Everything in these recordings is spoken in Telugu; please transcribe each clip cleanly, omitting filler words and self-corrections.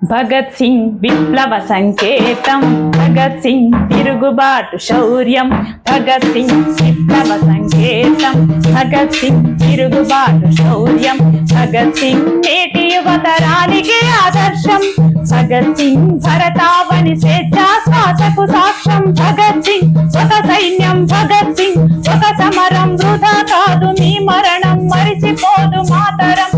భగత్ సింగ్ విప్లవ సంకేతం, భగత్ సింగ్ తిరుగుబాటు శౌర్యం, భగత్ సింగ్ విప్లవ సంకేతం, భగత్ సింగ్ తిరుగుబాటు శౌర్యం, భగత్ సింగ్ నేటి యువతరానికి ఆదర్శం, భగత్ సింగ్ భరతావని స్వేచ్ఛా శ్వాసకు సాక్ష్యం, భగత్ సింగ్ ఒక సైన్యం, భగత్ సింగ్ ఒక సమరం, వృధా కాదు మీ మరణం, మరిచిపోదు మాతరం.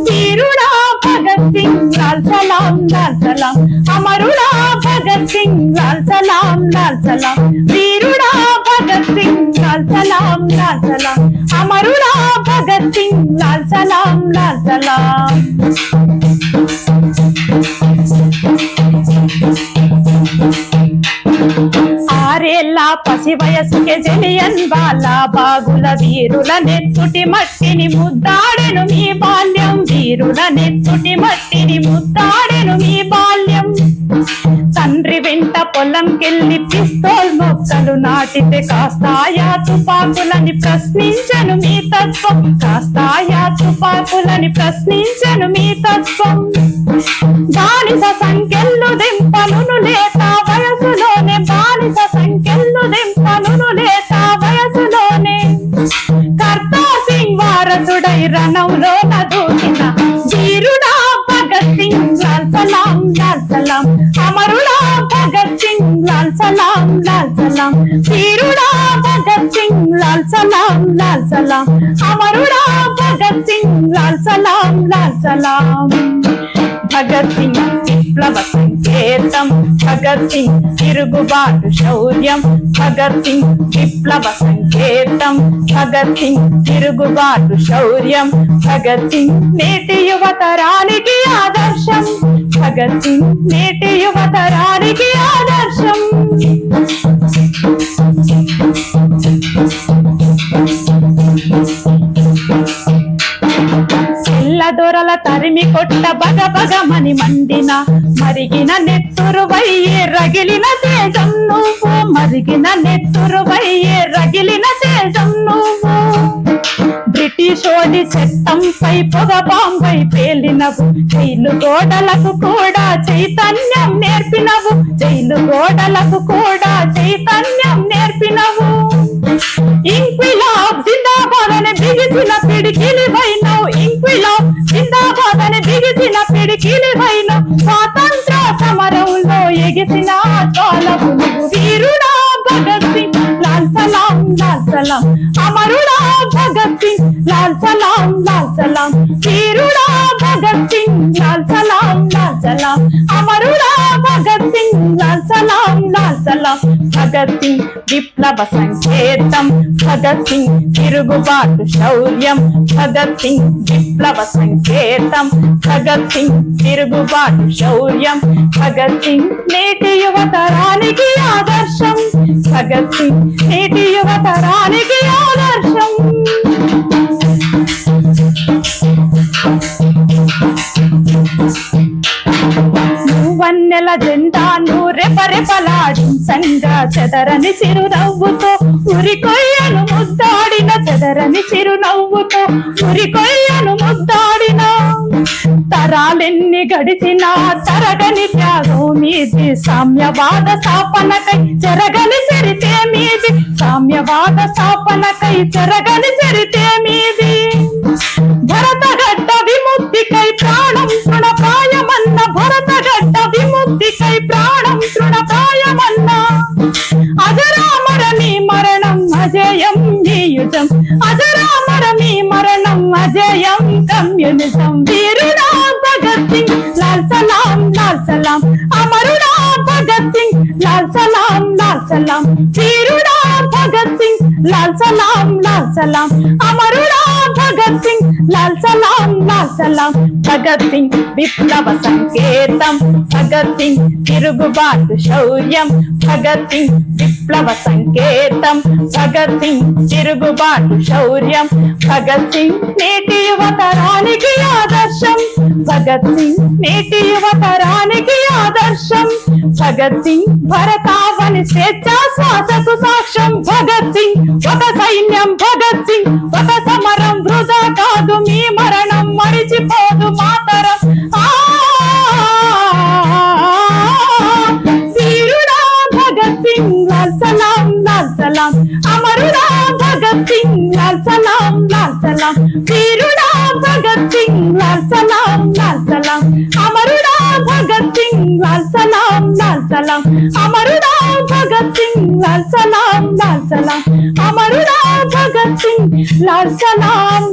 వీరుడా భగత్ సింగ్ లాల్ సలాం లాల్ సలాం, అమరుడా భగత్ సింగ్ లాల్ సలాం లాల్ సలాం, వీరుడా భగత్ సింగ్ లాల్ సలాం లాల్ సలాం, అమరుడా భగత్ సింగ్ లాల్ సలాం లాల్ సలాం. ఆరేళ్ల పసి వయసుకే జలియన్ వాలా బాగుల వీరుల నెత్తుటి మట్టిని ముద్దాడెను మీ బాల్యం, వీరుల నెత్తుటి మట్టిని ముద్దాడెను మీ బాల్యం. తండ్రి వెంట పొలంకెళ్ళి పిస్తోల్ మొక్కలు నాటితే కాస్తాయా తుపాకులని ప్రశ్నించను మీ తత్వం, కాస్తాయా తుపాకులని ప్రశ్నించను మీ తత్వం. బానిస సంఖ్యలు దింపను లేత వయసులోనే, బానిస సంఖ్యలు దింపను లేత వయసులోనే, కర్తా సింగ్ వారసుడై రణంలో దూకిన వీరుడా భగత్ సింగ్ లాల్ సలాం లాల్ సలాం, అమరుడా భగత్ సింగ్ లాల్ సలాం లాల్ సలాం, వీరుడా భగత్ సింగ్ లాల్ సలాం లాల్ సలాం, అమరుడా భగత్ సింగ్ లాల్ సలాం లాల్ సలాం. భగత్ సింగ్ విప్లవ సంకేతం, భగత్ సింగ్ తిరుగుబాటు శౌర్యం, భగత్ సింగ్ విప్లవ సంకేతం, భగత్ సింగ్ తిరుగుబాటు శౌర్యం, భగత్ సింగ్ నేటి యువతరానికి ఆదర్శం, భగత్ సింగ్ నేటి యువతరానికి ఆదర్శం. దొరల తరిమి కొట్ట బగ బగమని మండిన, మరిగిన నెత్తురు వయ్యే రగిలిన తేజం నువ్వు, మరిగిన నెత్తురు వయ్యే రగిలిన తేజం నువ్వు. బ్రిటిషోడి చట్టంపై పొగ బాంబై పేలినవు, జైలు గోడలకు కూడా చైతన్యం నేర్పినవు, జైలు గోడలకు కూడా చైతన్యం నేర్పినవు. ఇంక్విలాబ్ జిందాబాద్ అని బిగిసిన పిడికిలివైనవు, ఇంక్విలాబ్ జిందాబాద్ అని బిగిసిన పిడికిలివైనవు, స్వాతంత్ర సమరంలో ఎగిసిన కాలము వీరుడా భగత్ సింగ్ లాల్ సలాం లాల్ సలాం, అమరుడా భగత్ సింగ్ లాల్ సలాం లాల్ సలాం, వీరుడా భగత్ సింగ్ లాల్ సలాం లాల్ సలాం, అమరుడా భగత్ సింగ్ లాల్ సలాం లాల్ సలాం. భగత్ సింగ్ విప్లవ సంకేతం, భగత్ సింగ్ తిరుగుబాటు శౌర్యం, భగత్ సింగ్ విప్లవ సంకేతం, భగత్ సింగ్ తిరుగుబాటు శౌర్యం, భగత్ సింగ్ నేటి యువతరానికి ఆదర్శం, భగత్ సింగ్ నేటి యువతరానికి ఆదర్శం. వన్నెల జెండాను రెపరెపలాడించంగా, చెదరని చిరునవ్వుతో ఉరికొయ్యను ముద్దాడిన, చెదరని చిరునవ్వుతో ఉరికొయ్యను ముద్దాడిన. తరాలెన్ని గడిచినా తరగని త్యాగం మీది, సామ్యవాద స్థాపనకై చెరగని చరితే మీది, సామ్యవాద స్థాపనకై చెరగని చరితే మీది. భరతగడ్డ విముక్తికై ప్రాణం తృణప్రాయమన్న, భరతగడ్డ విముక్తికై ప్రాణం తృణప్రాయమన్న. అజరామర మీ మరణం అజేయం ఈ యుద్ధం, అజరామర మీ మరణం అజేయం కమ్యూనిజం. వీరుడా భగత్ సింగ్ లాల్ సలాం లాల్ సలాం, అమరుడా భగత్ సింగ్ లాల్ సలాం లాల్ సలాం, వీరుడా భగత్ సింగ్ లాల్ సలాం లాల్ సలాం, అమరుడా భగత్ సింగ్ లాల్ సలాం లాల్ సలాం. భగత్ సింగ్ విప్లవ సంకేతం, భగత్ సింగ్ తిరుగుబాటు శౌర్యం, భగత్ సింగ్ విప్లవ సంకేతం, భగత్ సింగ్ తిరుగుబాటు శౌర్యం, భగత్ సింగ్ నేటి యువతరానికి ఆదర్శం, భగత్ సింగ్ నేటి యువతరానికి ఆదర్శం. భగత్ సింగ్ భరతావని స్వేచ్ఛా శ్వాసకు సాక్ష్యం, భగత్ సింగ్ ఒక సైన్యం, భగత్ సింగ్ ఒక సమరం, వృధా కాదు మీ మరణం, మరి సలాం అమరుడా భగత్ సింగ్ లాల్ సలాం వీరుడా భగత్ సింగ్ లాల్ సలాం అమరుడా భగత్ సింగ్ లాల్ సలాం అమరుడా భగత్ సింగ్ లాల్ సలాం అమరుడా భగత్ సింగ్ లాల్ సలాం